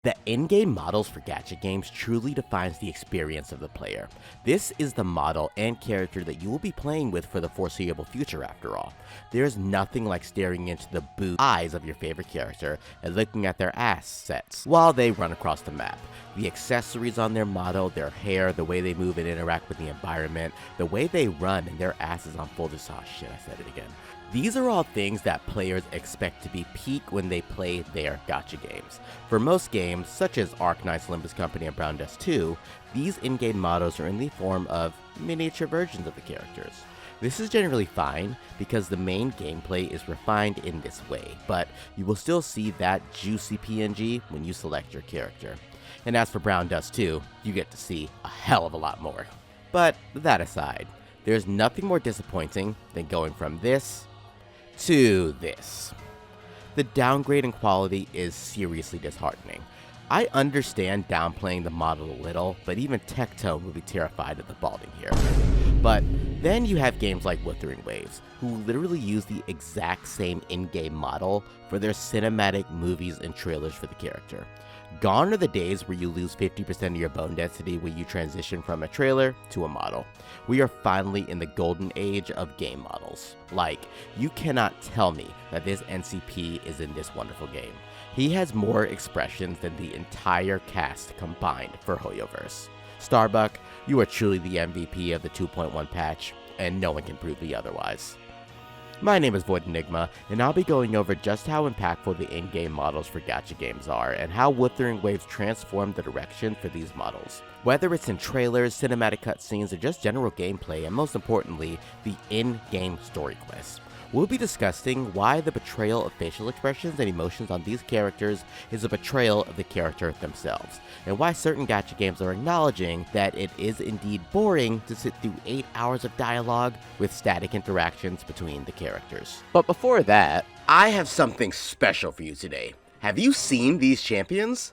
The in-game models for Gacha Games truly defines the experience of the player. This is the model and character that you will be playing with for the foreseeable future after all. There is nothing like staring into the blue eyes of your favorite character and looking at their assets while they run across the map. The accessories on their model, their hair, the way they move and interact with the environment, the way they run and their asses on full oh shit, I said it again. These are all things that players expect to be peak when they play their gacha games. For most games, such as Arknights, Limbus Company, and Brown Dust 2, these in-game models are in the form of miniature versions of the characters. This is generally fine because the main gameplay is refined in this way, but you will still see that juicy PNG when you select your character. And as for Brown Dust 2, you get to see a hell of a lot more. But that aside, there's nothing more disappointing than going from this to this. The downgrade in quality is seriously disheartening. I understand downplaying the model a little, but even Tectone would be terrified of the balding here. But then you have games like Wuthering Waves, who literally use the exact same in-game model for their cinematic movies and trailers for the character. Gone are the days where you lose 50% of your bone density when you transition from a trailer to a model. We are finally in the golden age of game models. Like, you cannot tell me that this NCP is in this wonderful game. He has more expressions than the entire cast combined for Hoyoverse. Starbuck, you are truly the MVP of the 2.1 patch, and no one can prove me otherwise. My name is Void Enigma, and I'll be going over just how impactful the in-game models for Gacha Games are, and how Wuthering Waves transformed the direction for these models. Whether it's in trailers, cinematic cutscenes, or just general gameplay, and most importantly, the in-game story quests. We'll be discussing why the betrayal of facial expressions and emotions on these characters is a betrayal of the character themselves, and why certain gacha games are acknowledging that it is indeed boring to sit through 8 hours of dialogue with static interactions between the characters. But before that, I have something special for you today. Have you seen these champions?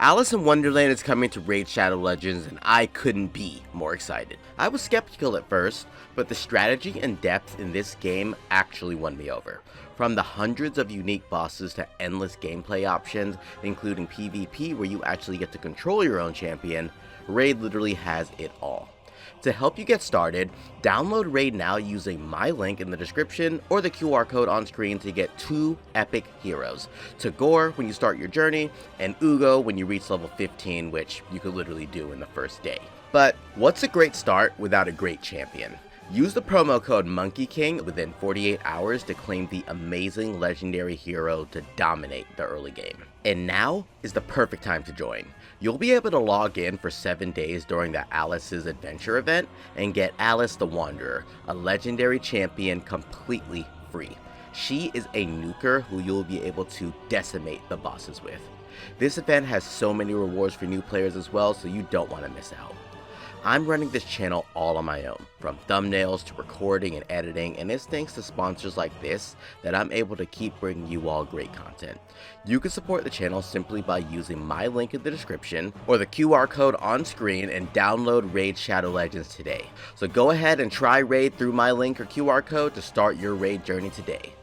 Alice in Wonderland is coming to Raid Shadow Legends, and I couldn't be more excited. I was skeptical at first, but the strategy and depth in this game actually won me over. From the hundreds of unique bosses to endless gameplay options, including PvP where you actually get to control your own champion, Raid literally has it all. To help you get started, download Raid now using my link in the description or the QR code on screen to get 2 epic heroes. Tagore when you start your journey, and Ugo when you reach level 15, which you could literally do in the first day. But what's a great start without a great champion? Use the promo code MonkeyKing within 48 hours to claim the amazing legendary hero to dominate the early game. And now is the perfect time to join. You'll be able to log in for 7 days during the Alice's Adventure event and get Alice the Wanderer, a legendary champion completely free. She is a nuker who you'll be able to decimate the bosses with. This event has so many rewards for new players as well, so you don't want to miss out. I'm running this channel all on my own, from thumbnails to recording and editing, and it's thanks to sponsors like this that I'm able to keep bringing you all great content. You can support the channel simply by using my link in the description or the QR code on screen and download Raid Shadow Legends today. So go ahead and try Raid through my link or QR code to start your Raid journey today.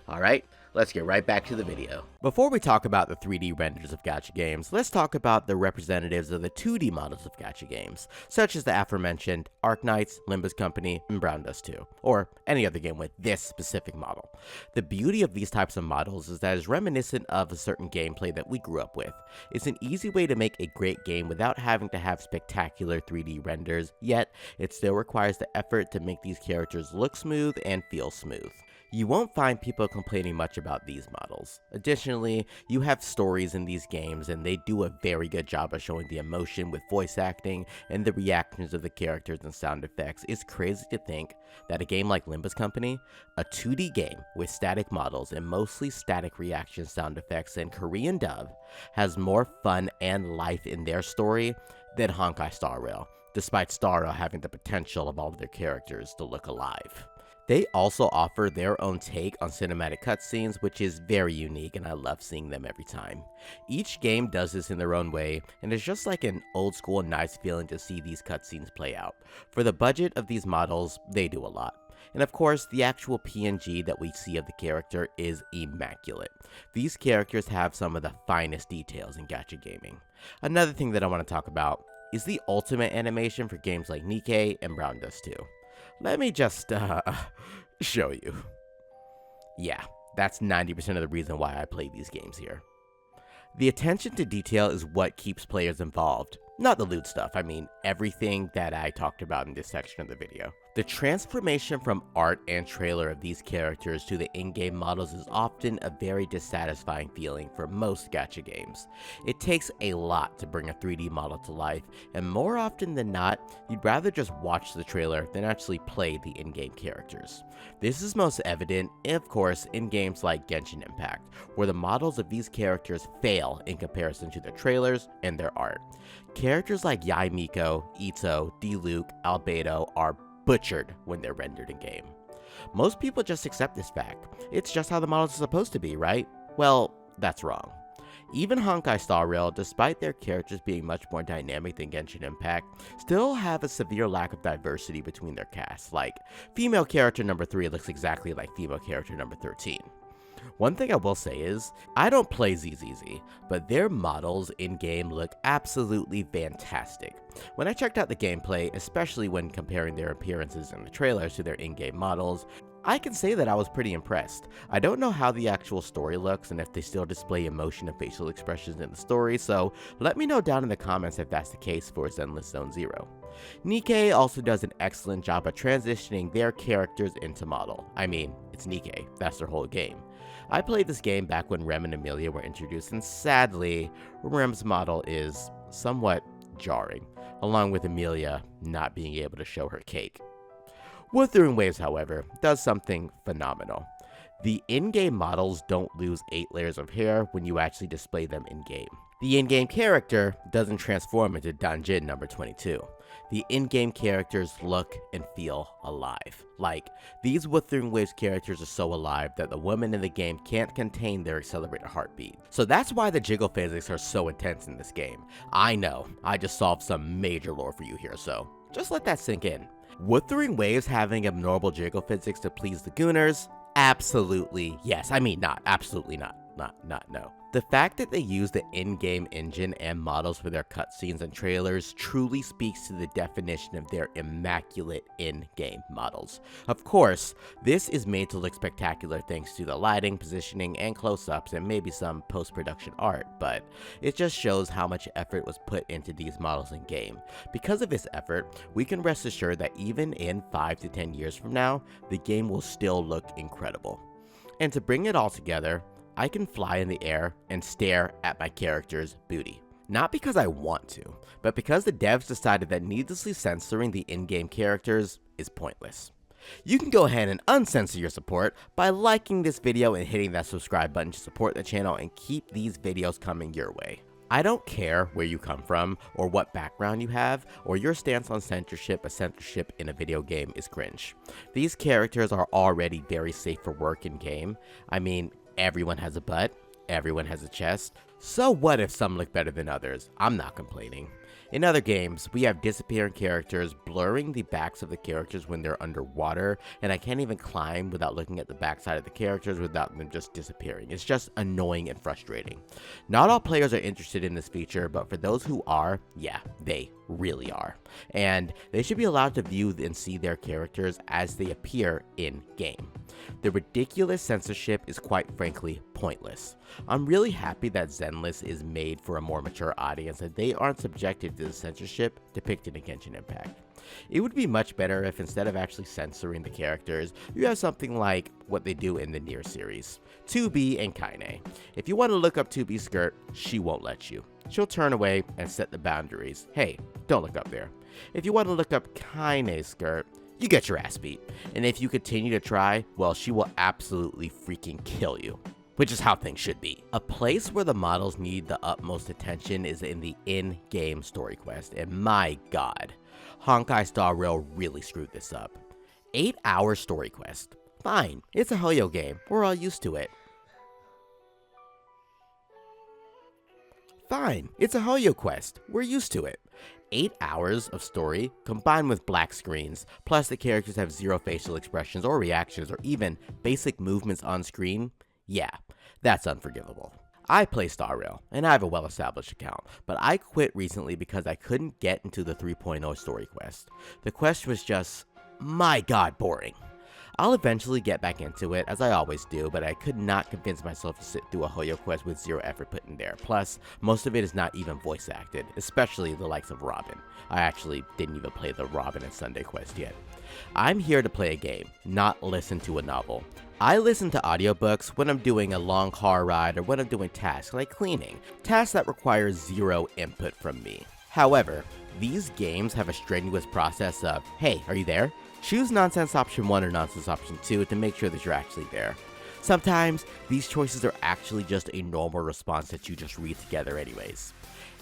Alright, let's get right back to the video. Before we talk about the 3D renders of gacha games, let's talk about the representatives of the 2D models of gacha games, such as the aforementioned Arknights, Limbus Company, and Brown Dust 2, or any other game with this specific model. The beauty of these types of models is that it's reminiscent of a certain gameplay that we grew up with. It's an easy way to make a great game without having to have spectacular 3D renders, yet it still requires the effort to make these characters look smooth and feel smooth. You won't find people complaining much about these models. Additionally, you have stories in these games, and they do a very good job of showing the emotion with voice acting and the reactions of the characters and sound effects. It's crazy to think that a game like Limbus Company, a 2D game with static models and mostly static reaction sound effects and Korean dub, has more fun and life in their story than Honkai Star Rail, despite Star Rail having the potential of all of their characters to look alive. They also offer their own take on cinematic cutscenes, which is very unique, and I love seeing them every time. Each game does this in their own way, and it's just like an old school nice feeling to see these cutscenes play out. For the budget of these models, they do a lot. And of course, the actual PNG that we see of the character is immaculate. These characters have some of the finest details in gacha gaming. Another thing that I want to talk about is the ultimate animation for games like Nikke and Brown Dust 2. Let me just, show you. Yeah, that's 90% of the reason why I play these games here. The attention to detail is what keeps players involved. Not the loot stuff, I mean everything that I talked about in this section of the video. The transformation from art and trailer of these characters to the in-game models is often a very dissatisfying feeling for most gacha games. It takes a lot to bring a 3D model to life, and more often than not, you'd rather just watch the trailer than actually play the in-game characters. This is most evident, of course, in games like Genshin Impact, where the models of these characters fail in comparison to their trailers and their art. Characters like Yae Miko, Itto, Diluc, Albedo are butchered when they're rendered in-game. Most people just accept this fact. It's just how the models are supposed to be, right? Well, that's wrong. Even Honkai Star Rail, despite their characters being much more dynamic than Genshin Impact, still have a severe lack of diversity between their casts, like female character number 3 looks exactly like female character number 13. One thing I will say is, I don't play ZZZ, but their models in-game look absolutely fantastic. When I checked out the gameplay, especially when comparing their appearances in the trailers to their in-game models, I can say that I was pretty impressed. I don't know how the actual story looks and if they still display emotion and facial expressions in the story, so let me know down in the comments if that's the case for Zenless Zone Zero. Nikke also does an excellent job of transitioning their characters into model. I mean, it's Nikke, that's their whole game. I played this game back when Rem and Emilia were introduced, and sadly, Rem's model is somewhat jarring, along with Emilia not being able to show her cake. Wuthering Waves, however, does something phenomenal. The in-game models don't lose 8 layers of hair when you actually display them in-game. The in-game character doesn't transform into Danjin number 22. The in-game characters look and feel alive. Like, these Wuthering Waves characters are so alive that the women in the game can't contain their accelerated heartbeat. So that's why the jiggle physics are so intense in this game. I know, I just solved some major lore for you here, so just let that sink in. Wuthering Waves having abnormal jiggle physics to please the Gooners? Absolutely yes. I mean, absolutely not, no. The fact that they use the in-game engine and models for their cutscenes and trailers truly speaks to the definition of their immaculate in-game models. Of course, this is made to look spectacular thanks to the lighting, positioning, and close-ups, and maybe some post-production art, but it just shows how much effort was put into these models in-game. Because of this effort, we can rest assured that even in 5 to 10 years from now, the game will still look incredible. And to bring it all together, I can fly in the air and stare at my character's booty. Not because I want to, but because the devs decided that needlessly censoring the in-game characters is pointless. You can go ahead and uncensor your support by liking this video and hitting that subscribe button to support the channel and keep these videos coming your way. I don't care where you come from, or what background you have, or your stance on censorship, but censorship in a video game is cringe. These characters are already very safe for work in-game. I mean, everyone has a butt, everyone has a chest, so what if some look better than others? I'm not complaining. In other games, we have disappearing characters blurring the backs of the characters when they're underwater, and I can't even climb without looking at the backside of the characters without them just disappearing. It's just annoying and frustrating. Not all players are interested in this feature, but for those who are, yeah, they really are. And they should be allowed to view and see their characters as they appear in-game. The ridiculous censorship is quite frankly pointless. I'm really happy that Zenless is made for a more mature audience and they aren't subjected to the censorship depicted in Genshin Impact. It would be much better if instead of actually censoring the characters, you have something like what they do in the Nier series. 2B and Kaine. If you want to look up 2B's skirt, she won't let you. She'll turn away and set the boundaries. Hey, don't look up there. If you want to look up Kaine's skirt, you get your ass beat. And if you continue to try, well, she will absolutely freaking kill you. Which is how things should be. A place where the models need the utmost attention is in the in-game story quest, and my god, Honkai Star Rail really screwed this up. 8-hour story quest. Fine, it's a Hoyo game, we're all used to it. Fine, it's a Hoyo quest, we're used to it. 8 hours of story combined with black screens, plus the characters have zero facial expressions or reactions or even basic movements on screen, yeah, that's unforgivable. I play Star Rail, and I have a well-established account, but I quit recently because I couldn't get into the 3.0 story quest. The quest was just, my god, boring. I'll eventually get back into it, as I always do, but I could not convince myself to sit through a Hoyo quest with zero effort put in there. Plus, most of it is not even voice acted, especially the likes of Robin. I actually didn't even play the Robin and Sunday quest yet. I'm here to play a game, not listen to a novel. I listen to audiobooks when I'm doing a long car ride or when I'm doing tasks like cleaning, tasks that require zero input from me. However, these games have a strenuous process of, hey, are you there? Choose nonsense option 1 or nonsense option 2 to make sure that you're actually there. Sometimes, these choices are actually just a normal response that you just read together anyways.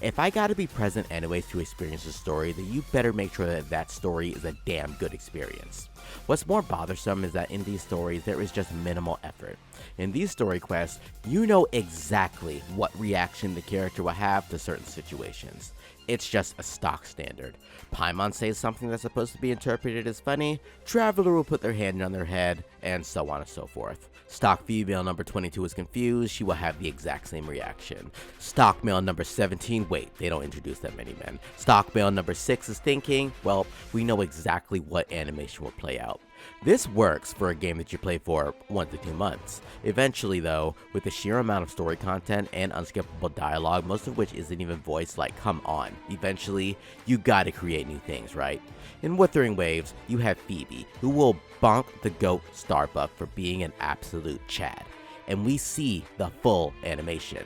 If I gotta be present anyways to experience a story, then you better make sure that that story is a damn good experience. What's more bothersome is that in these stories, there is just minimal effort. In these story quests, you know exactly what reaction the character will have to certain situations. It's just a stock standard. Paimon says something that's supposed to be interpreted as funny, Traveler will put their hand on their head, and so on and so forth. Stock female number 22 is confused, she will have the exact same reaction. Stock male number 17, wait, they don't introduce that many men. Stock male number 6 is thinking, well, we know exactly what animation will play out. This works for a game that you play for 1 to 2 months. Eventually though, with the sheer amount of story content and unskippable dialogue, most of which isn't even voiced, like come on, eventually you gotta create new things, right? In Wuthering Waves, you have Phoebe, who will bonk the goat Starbuck for being an absolute Chad, and we see the full animation.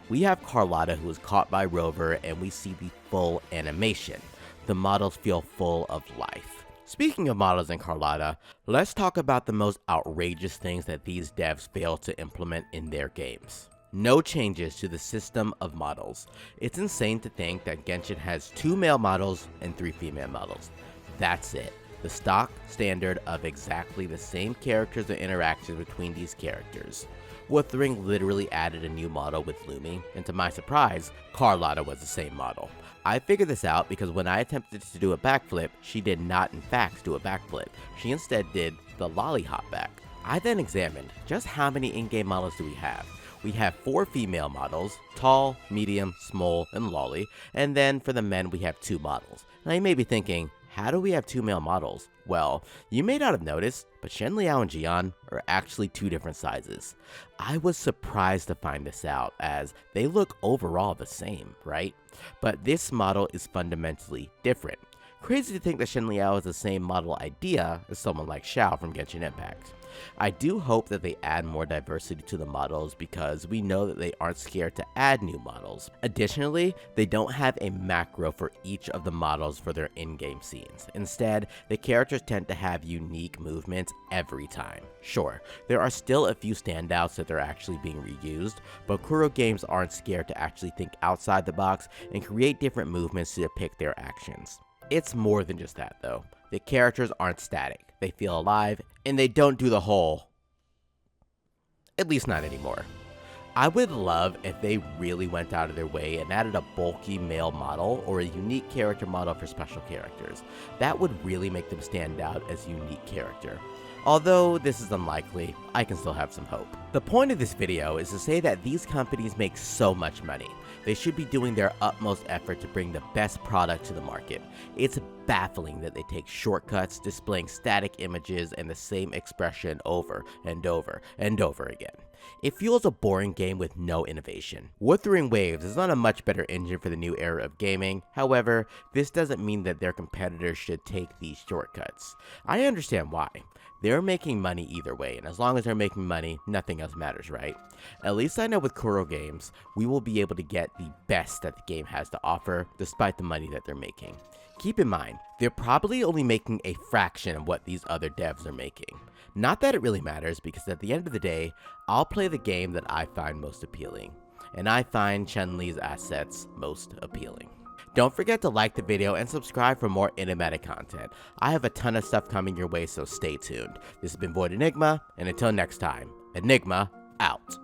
We have Carlotta, who is caught by Rover, and we see the full animation. The models feel full of life. Speaking of models and Carlotta, let's talk about the most outrageous things that these devs failed to implement in their games. No changes to the system of models. It's insane to think that Genshin has 2 male models and 3 female models. That's it. The stock standard of exactly the same characters and interactions between these characters. Wuthering literally added a new model with Lumi, and to my surprise, Carlotta was the same model. I figured this out because when I attempted to do a backflip, she did not in fact do a backflip. She instead did the lolly hop back. I then examined just how many in-game models do we have. We have 4 female models, tall, medium, small, and lolly, and then for the men we have 2 models. Now you may be thinking, how do we have 2 male models? Well, you may not have noticed, but Shenliao and Jian are actually 2 different sizes. I was surprised to find this out, as they look overall the same, right? But this model is fundamentally different. Crazy to think that Shenliao is the same model idea as someone like Xiao from Genshin Impact. I do hope that they add more diversity to the models because we know that they aren't scared to add new models. Additionally, they don't have a macro for each of the models for their in-game scenes. Instead, the characters tend to have unique movements every time. Sure, there are still a few standouts that are actually being reused, but Kuro Games aren't scared to actually think outside the box and create different movements to depict their actions. It's more than just that though. The characters aren't static, they feel alive, and they don't do the whole, at least not anymore. I would love if they really went out of their way and added a bulky male model or a unique character model for special characters. That would really make them stand out as a unique character. Although this is unlikely, I can still have some hope. The point of this video is to say that these companies make so much money. They should be doing their utmost effort to bring the best product to the market. It's baffling that they take shortcuts, displaying static images and the same expression over and over and over again. It feels a boring game with no innovation. Wuthering Waves is on a much better engine for the new era of gaming. However, this doesn't mean that their competitors should take these shortcuts. I understand why. They're making money either way, and as long as they're making money, nothing else matters, right? At least I know with Kuro Games, we will be able to get the best that the game has to offer, despite the money that they're making. Keep in mind, they're probably only making a fraction of what these other devs are making. Not that it really matters, because at the end of the day, I'll play the game that I find most appealing. And I find Chun-Li's assets most appealing. Don't forget to like the video and subscribe for more animatic content. I have a ton of stuff coming your way, so stay tuned. This has been Void Enigma, and until next time, Enigma out.